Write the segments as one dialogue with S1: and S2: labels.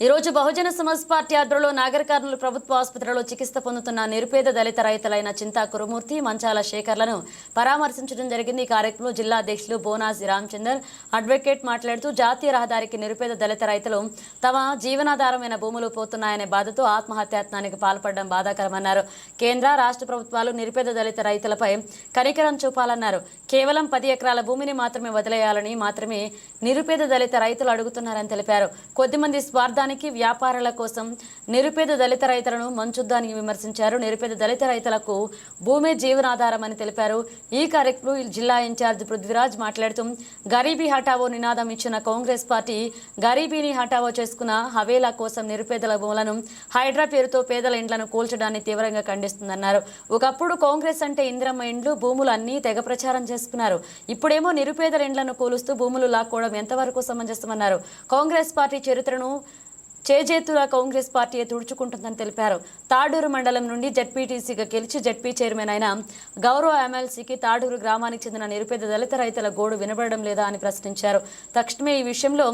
S1: ఈ రోజు బహుజన సమాజ్ పార్టీ ఆధ్వర్యంలో నాగర్ కర్నూలు ప్రభుత్వ ఆసుపత్రిలో చికిత్స పొందుతున్న నిరుపేద దళిత రైతులైన చింతా కురుమూర్తి మంచాల శేఖర్లను పరామర్శించడం జరిగింది। ఈ కార్యక్రమంలో జిల్లా అధ్యక్షులు బోనాసి రామచందర్ అడ్వకేట్ మాట్లాడుతూ జాతీయ రహదారికి నిరుపేద దళిత రైతులు తమ జీవనాధారమైన భూములు పోతున్నాయనే బాధతో ఆత్మహత్యాయత్నానికి పాల్పడడం బాధాకరమన్నారు। కేంద్ర రాష్ట్ర ప్రభుత్వాలు నిరుపేద దళిత రైతులపై కనికరం చూపాలన్నారు। కేవలం 10 ఎకరాల భూమిని మాత్రమే వదిలేయాలని మాత్రమే నిరుపేద దళిత రైతులు అడుగుతున్నారని తెలిపారు। కొద్దిమంది స్వార్థానికి వ్యాపారాల కోసం నిరుపేద దళిత రైతులను మంచుద్దానికి విమర్శించారు। నిరుపేద దళిత రైతులకు భూమి జీవనాధారమని తెలిపారు। ఈ కార్యక్రమంలో జిల్లా ఇన్ఛార్జ్ పృథ్వీరాజ్ మాట్లాడుతూ గరీబీ హఠావో నినాదం ఇచ్చిన కాంగ్రెస్ పార్టీ గరీబీని హఠావో చేసుకున్న హవేలా కోసం నిరుపేదల భూములను హైడ్రా పేరుతో పేదల ఇండ్లను కూల్చడాన్ని తీవ్రంగా ఖండిస్తుందన్నారు। ఒకప్పుడు కాంగ్రెస్ అంటే ఇందిరమ్మ ఇండ్లు భూములు అన్ని తెగ ప్రచారం చేసుకున్నారు। ఇప్పుడేమో నిరుపేదల ఇండ్లను కూలుస్తూ భూములు లాక్కోవడం ఎంతవరకు సమంజసమన్నారు। కాంగ్రెస్ పార్టీ చరిత్రను చేజేతులా కాంగ్రెస్ పార్టీ తుడుచుకుంటుందని తెలిపారు। తాడూరు మండలం నుండి జడ్పీటీసీగా గెలిచి జడ్పీ చైర్మన్ అయిన గౌరవ ఎమ్మెల్సీకి తాడూరు గ్రామానికి చెందిన నిరుపేద దళిత రైతుల గోడు వినబడడం లేదా అని ప్రశ్నించారు। తక్షణమే ఈ విషయంలో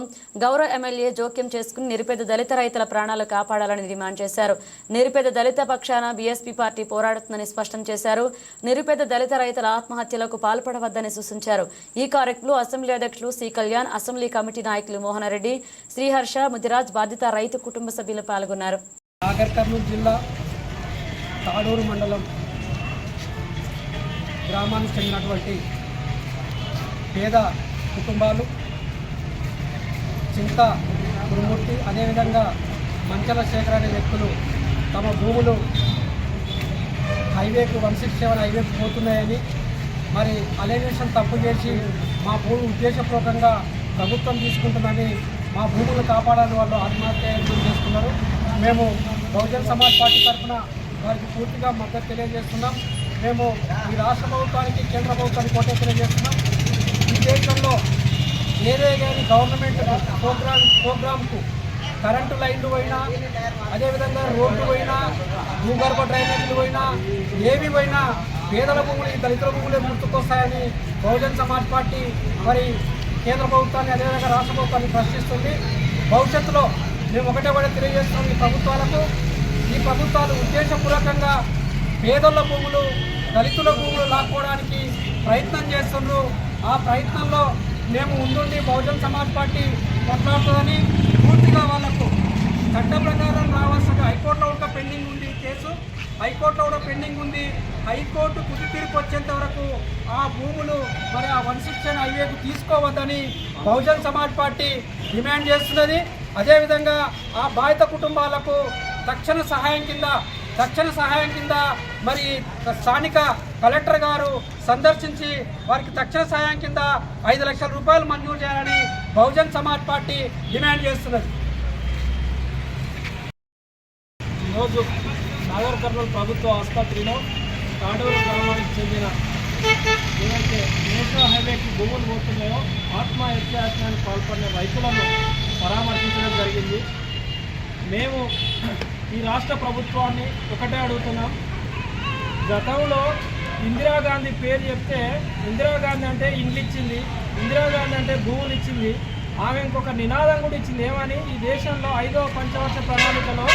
S1: గౌరవ ఎమ్మెల్యే జోక్యం చేసుకుని నిరుపేద దళిత రైతుల ప్రాణాలు కాపాడాలని డిమాండ్ చేశారు। నిరుపేద దళిత పక్షాన బీఎస్పీ పార్టీ పోరాడుతుందని స్పష్టం చేశారు। నిరుపేద దళిత రైతుల ఆత్మహత్యలకు పాల్పడవద్దని సూచించారు। ఈ కార్యక్రమంలో అసెంబ్లీ అధ్యక్షులు సి కళ్యాణ్, అసెంబ్లీ కమిటీ నాయకులు మోహనరెడ్డి, శ్రీహర్ష, ముదిరాజ్, బాధిత రైతు కుటుంబ సభ్యులు పాల్గొన్నారు।
S2: నాగర్ కర్నూలు జిల్లా తాడూరు మండలం గ్రామానికి చెందినటువంటి పేద కుటుంబాలు చింతా కురుమూర్తి అదేవిధంగా మంచల శేఖర్ అనే వ్యక్తులు తమ భూములు హైవేకు 167 హైవేకు పోతున్నాయని మరి అలైనేషన్ తప్పు చేసి మా భూమి ఉద్దేశపూర్వకంగా ప్రభుత్వం తీసుకుంటుందని మా భూములు కాపాడాలని వాళ్ళు ఆత్మహత్య చేసుకున్నారు। మేము బహుజన సమాజ్ పార్టీ తరఫున వారికి పూర్తిగా మద్దతు తెలియజేస్తున్నాం। మేము ఈ రాష్ట్ర ప్రభుత్వానికి కేంద్ర ప్రభుత్వానికి కోటే తెలియజేస్తున్నాం। ఈ దేశంలో ఏదే కానీ గవర్నమెంట్ ప్రోగ్రామ్కు కరెంటు లైన్లు పోయినా అదేవిధంగా రోడ్లు పోయినా భూగర్భ డ్రైనేజీలు పోయినా ఏవి పోయినా పేదల భూములు దళితుల భూములే గుర్తుకొస్తాయని బహుజన సమాజ్ పార్టీ మరి కేంద్ర ప్రభుత్వాన్ని అదేవిధంగా రాష్ట్ర ప్రభుత్వాన్ని ప్రశ్నిస్తుంది। భవిష్యత్తులో మేము ఒకటే తెలియజేస్తున్నాం ఈ ప్రభుత్వాలు ఉద్దేశపూర్వకంగా పేదల భూములు దళితుల భూములు లాక్కోవడానికి ప్రయత్నం చేస్తున్నారు। ఆ ప్రయత్నంలో మేము ముందుండి బహుజన సమాజ్ పార్టీ కొట్లాడుతుందని పూర్తిగా వాళ్లకు చట్ట ప్రకారం రావాల్సిన హైకోర్టులో ఒక పెండింగ్ ఉంది కేసు, హైకోర్టులో కూడా పెండింగ్ ఉంది। హైకోర్టు తుది తీర్పు వచ్చేంత వరకు ఆ భూములు మరి ఆ 167 హైవేకు తీసుకోవద్దని బహుజన సమాజ్ పార్టీ డిమాండ్ చేస్తున్నది। అదేవిధంగా ఆ బాధిత కుటుంబాలకు తక్షణ సహాయం కింద మరి స్థానిక కలెక్టర్ గారు సందర్శించి వారికి తక్షణ సహాయం కింద 5 లక్షల రూపాయలు మంజూరు చేయాలని బహుజన సమాజ్ పార్టీ డిమాండ్ చేస్తున్నది। ఈరోజు నాగర్ కర్నూలు ప్రభుత్వ ఆసుపత్రిలో తాడూరు గ్రామానికి చెందిన ఏవైతే నేషనల్ హైవేకి భూములు పోతున్నాయో ఆత్మహత్యాయత్నానికి పాల్పడిన రైతులను పరామర్శించడం జరిగింది। మేము ఈ రాష్ట్ర ప్రభుత్వాన్ని ఒకటే అడుగుతున్నాం। గతంలో ఇందిరాగాంధీ పేరు చెప్తే ఇందిరాగాంధీ అంటే ఇండ్లు ఇచ్చింది, ఇందిరాగాంధీ అంటే భూములు ఇచ్చింది, ఆమె ఇంకొక నినాదం కూడా ఇచ్చింది ఏమని ఈ దేశంలో 5వ పంచవర్ష ప్రణాళికలో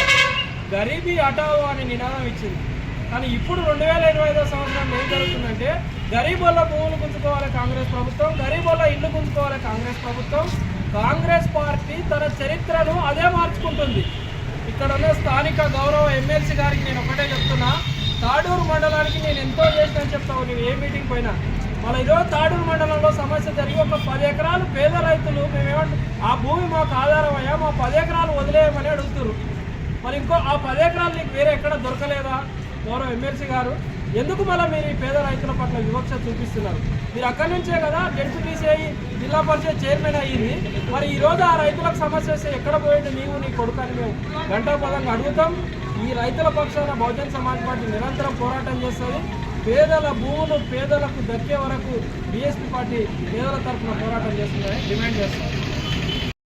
S2: గరీబీ హఠావో అనే నినాదం ఇచ్చింది। కానీ ఇప్పుడు 2025వ సంవత్సరంలో ఏం జరుగుతుందంటే గరీబుల భూములు గుంజుకోవాలి కాంగ్రెస్ ప్రభుత్వం, గరీబుల ఇల్లు గుంజుకోవాలి కాంగ్రెస్ ప్రభుత్వం। కాంగ్రెస్ పార్టీ తన చరిత్రను అదే మార్చుకుంటుంది। ఇక్కడ ఉన్న స్థానిక గౌరవ ఎమ్మెల్సీ గారికి నేను ఒకటే చెప్తున్నా, తాడూరు మండలానికి నేను ఎంతో చేసినని చెప్తావు నువ్వు ఏ మీటింగ్ పోయినా। మళ్ళీ ఈరోజు తాడూరు మండలంలో సమస్య జరిగి ఒక 10 ఎకరాలు పేద రైతులు మేమేమంటే ఆ భూమి మాకు ఆధారం అయ్యా, మా 10 ఎకరాలు వదిలేయమని అడుగుతున్నారు। మరి ఇంకో ఆ 10 ఎకరాలు నీకు వేరే ఎక్కడ దొరకలేదా గౌరవ ఎమ్మెల్సీ గారు? ఎందుకు మళ్ళీ మీరు ఈ పేద రైతుల పట్ల వివక్ష చూపిస్తున్నారు? మీరు అక్కడి నుంచే కదా జడ్పీటీసీ జిల్లా పరిషత్ చైర్మన్ అయ్యింది, మరి ఈరోజు ఆ రైతులకు సమస్య వస్తే ఎక్కడ పోయింది నీవు నీ కొడుకని మేము గంటాపదంగా అడుగుతాం। ఈ రైతుల పక్షాన బహుజన సమాజ్ పార్టీ నిరంతరం పోరాటం చేస్తుంది। పేదల భూములు పేదలకు దక్కే వరకు బీఎస్పీ పార్టీ పేదల తరఫున పోరాటం చేస్తుందని డిమాండ్ చేస్తుంది।